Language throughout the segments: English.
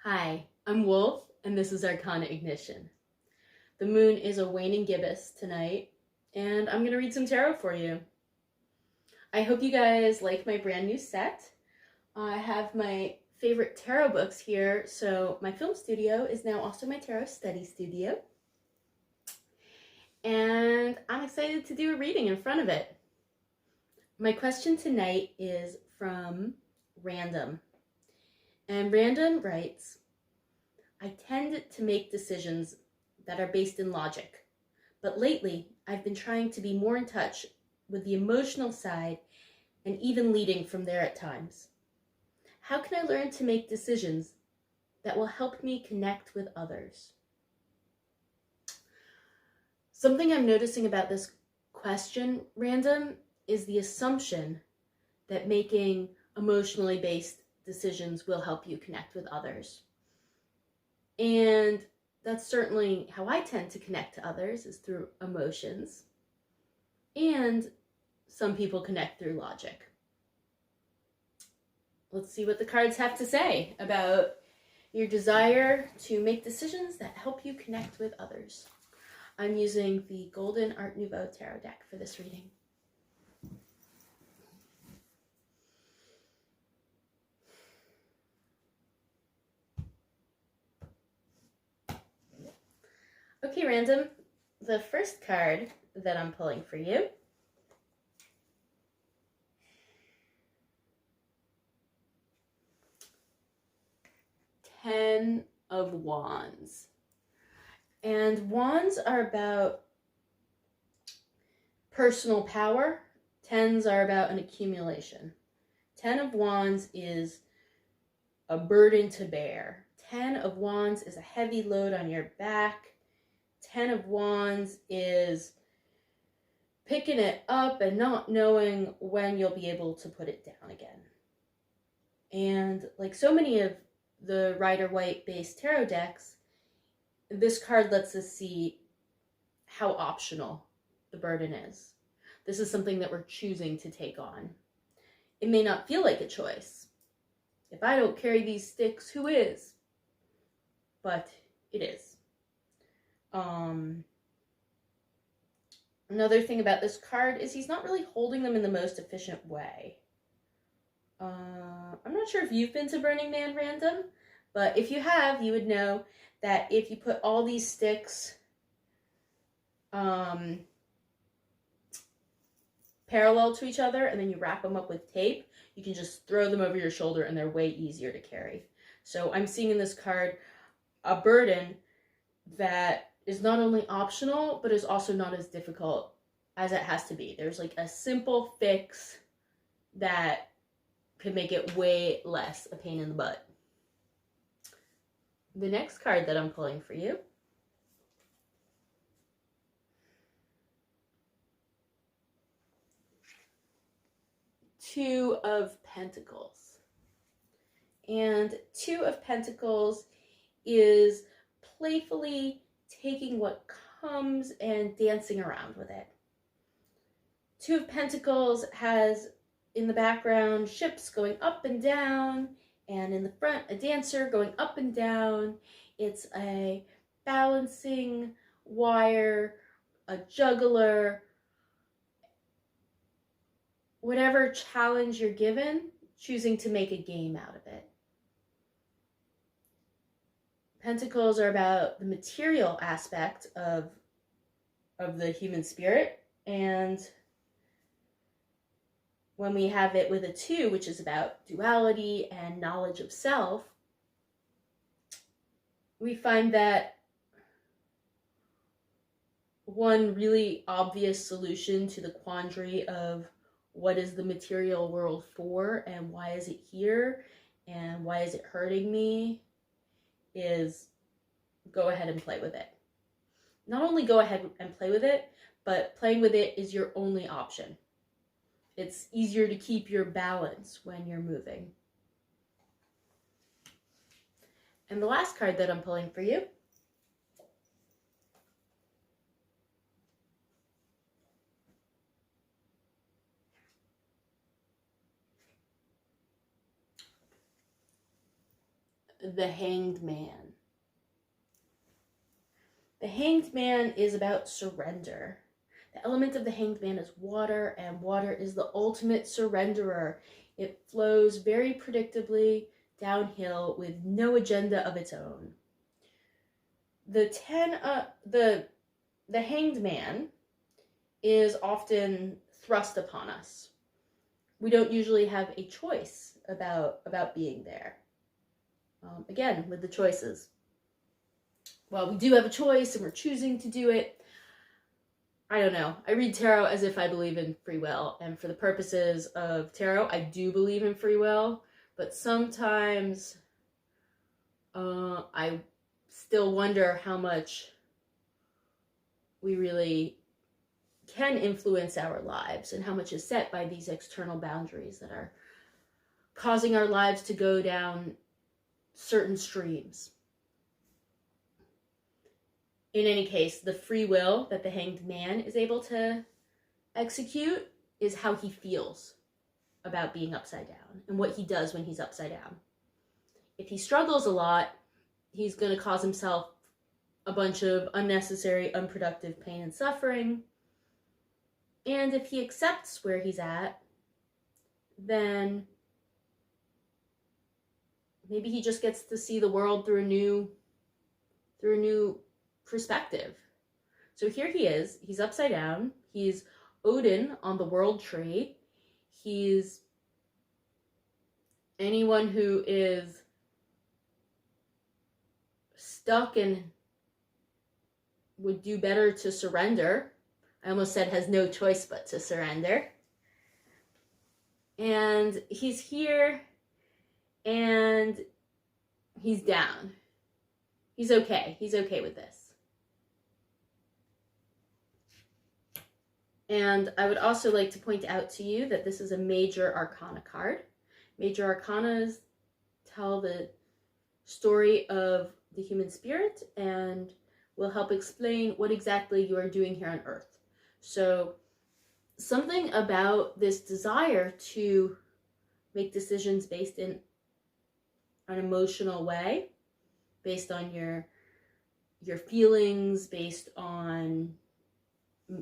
Hi, I'm Wolf, and this is Arcanaignition. The moon is a waning gibbous tonight, and I'm going to read some tarot for you. I hope you guys like my brand new set. I have my favorite tarot books here, so my film studio is now also my tarot study studio. And I'm excited to do a reading in front of it. My question tonight is from Random. And Random writes, I tend to make decisions that are based in logic, but lately I've been trying to be more in touch with the emotional side and even leading from there at times. How can I learn to make decisions that will help me connect with others? Something I'm noticing about this question, Random, is the assumption that making emotionally based decisions will help you connect with others. And that's certainly how I tend to connect to others, is through emotions. And some people connect through logic. Let's see what the cards have to say about your desire to make decisions that help you connect with others. I'm using the Golden Art Nouveau tarot deck for this reading. Okay, Random, the first card that I'm pulling for you Ten of Wands. And wands are about personal power. Tens are about an accumulation. 10 of Wands is a burden to bear. 10 of Wands is a heavy load on your back. 10 of Wands is picking it up and not knowing when you'll be able to put it down again. And like so many of the Rider-Waite based tarot decks, this card lets us see how optional the burden is. This is something that we're choosing to take on. It may not feel like a choice. If I don't carry these sticks, who is? But it is. Another thing about this card is he's not really holding them in the most efficient way. I'm not sure if you've been to Burning Man, Random, but if you have, you would know that if you put all these sticks parallel to each other and then you wrap them up with tape, you can just throw them over your shoulder and they're way easier to carry. So I'm seeing in this card a burden that is not only optional, but is also not as difficult as it has to be. There's like a simple fix that could make it way less a pain in the butt. The next card that I'm pulling for you Two of Pentacles. And Two of Pentacles is playfully taking what comes and dancing around with it. Two of Pentacles has in the background ships going up and down, and in the front a dancer going up and down. It's a balancing wire, a juggler, whatever challenge you're given, choosing to make a game out of it. Pentacles are about the material aspect of the human spirit, and when we have it with a two, which is about duality and knowledge of self, we find that one really obvious solution to the quandary of what is the material world for and why is it here and why is it hurting me is go ahead and play with it. Not only go ahead and play with it, but playing with it is your only option. It's easier to keep your balance when you're moving. And the last card that I'm pulling for you the Hanged Man. The Hanged Man is about surrender. The element of the Hanged Man is water, and water is the ultimate surrenderer. It flows very predictably downhill with no agenda of its own. The Hanged Man is often thrust upon us. We don't usually have a choice about being there. Again, with the choices. Well, we do have a choice and we're choosing to do it. I don't know. I read tarot as if I believe in free will. And for the purposes of tarot, I do believe in free will. But sometimes I still wonder how much we really can influence our lives and how much is set by these external boundaries that are causing our lives to go down certain streams. In any case, the free will that the Hanged Man is able to execute is how he feels about being upside down and what he does when he's upside down. If he struggles a lot, he's going to cause himself a bunch of unnecessary, unproductive pain and suffering. And if he accepts where he's at, then maybe he just gets to see the world through a new perspective. So here he is, he's upside down, he's Odin on the world tree, he's anyone who is stuck and would do better to surrender. I almost said has no choice but to surrender. And he's here and he's down. He's okay. He's okay with this. And I would also like to point out to you that this is a major arcana card. Major arcanas tell the story of the human spirit and will help explain what exactly you are doing here on Earth. So something about this desire to make decisions based in an emotional way, based on your feelings, based on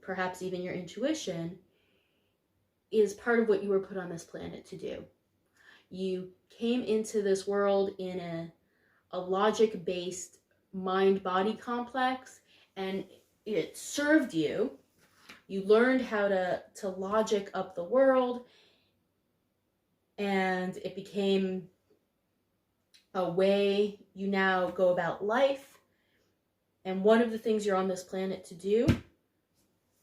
perhaps even your intuition, is part of what you were put on this planet to do. You came into this world in a logic-based mind-body complex, and it served you. You learned how to logic up the world, and it became a way you now go about life. And one of the things you're on this planet to do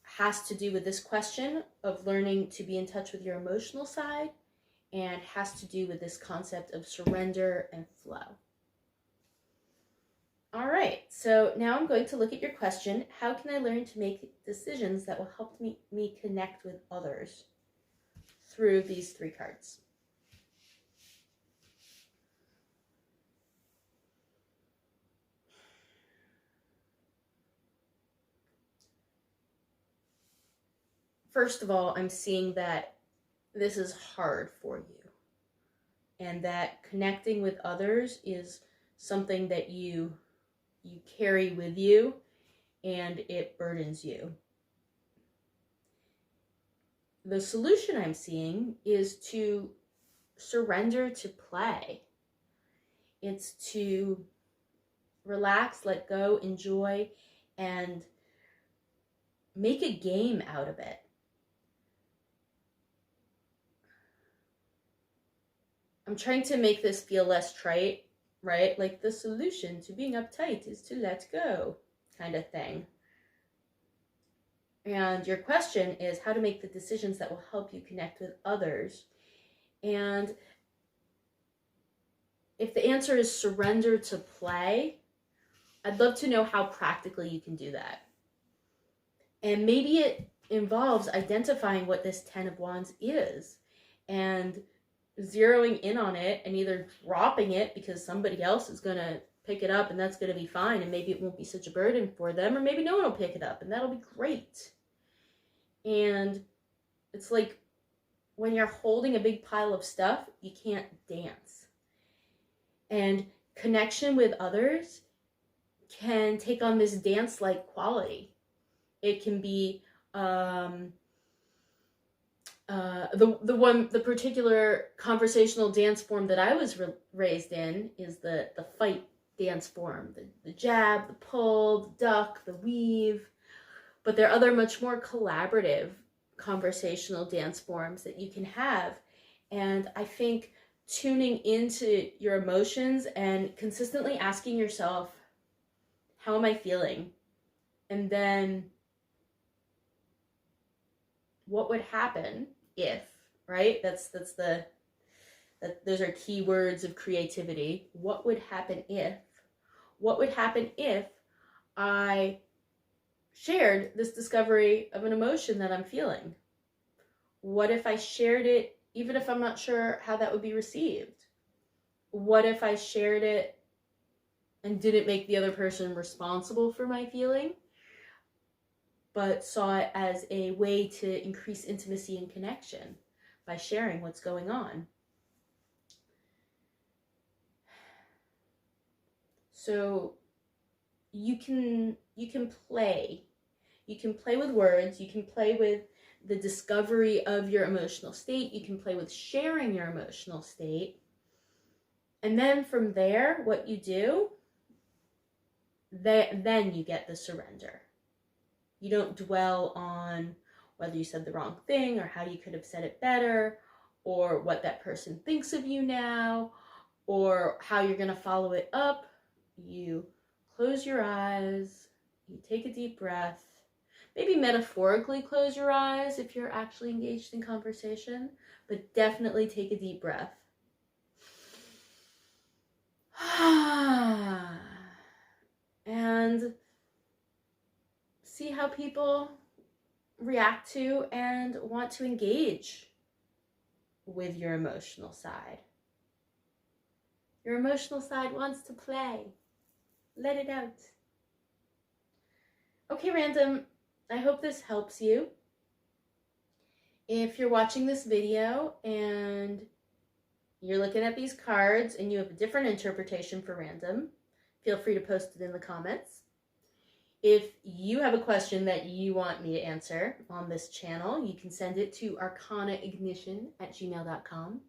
has to do with this question of learning to be in touch with your emotional side, and has to do with this concept of surrender and flow. All right, so now I'm going to look at your question. How can I learn to make decisions that will help me connect with others through these three cards? First of all, I'm seeing that this is hard for you, and that connecting with others is something that you carry with you, and it burdens you. The solution I'm seeing is to surrender to play. It's to relax, let go, enjoy, and make a game out of it. I'm trying to make this feel less trite, right? Like the solution to being uptight is to let go, kind of thing. And your question is how to make the decisions that will help you connect with others. And if the answer is surrender to play, I'd love to know how practically you can do that. And maybe it involves identifying what this 10 of Wands is and zeroing in on it and either dropping it because somebody else is going to pick it up and that's going to be fine, and maybe it won't be such a burden for them, or maybe no one will pick it up and that'll be great. And it's like when you're holding a big pile of stuff, you can't dance. And connection with others can take on this dance-like quality. It can be the particular conversational dance form that I was raised in is the fight dance form, the jab, the pull, the duck, the weave. But there are other much more collaborative conversational dance forms that you can have. And I think tuning into your emotions and consistently asking yourself, how am I feeling? And then what would happen if, right? Those are key words of creativity. What would happen if I shared this discovery of an emotion that I'm feeling? What if I shared it even if I'm not sure how that would be received? What if I shared it and didn't make the other person responsible for my feeling, but saw it as a way to increase intimacy and connection by sharing what's going on? So you can play. You can play with words, you can play with the discovery of your emotional state, you can play with sharing your emotional state. And then from there, what you do, then you get the surrender. You don't dwell on whether you said the wrong thing or how you could have said it better or what that person thinks of you now or how you're going to follow it up. You close your eyes, you take a deep breath, maybe metaphorically close your eyes if you're actually engaged in conversation, but definitely take a deep breath. And see how people react to and want to engage with your emotional side. Your emotional side wants to play. Let it out. Okay, random, I hope this helps you. If you're watching this video and you're looking at these cards and you have a different interpretation for random, feel free to post it in the comments. If you have a question that you want me to answer on this channel, you can send it to arcanaignition@gmail.com.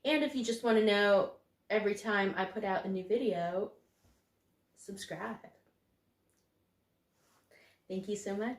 And if you just want to know every time I put out a new video, subscribe. Thank you so much.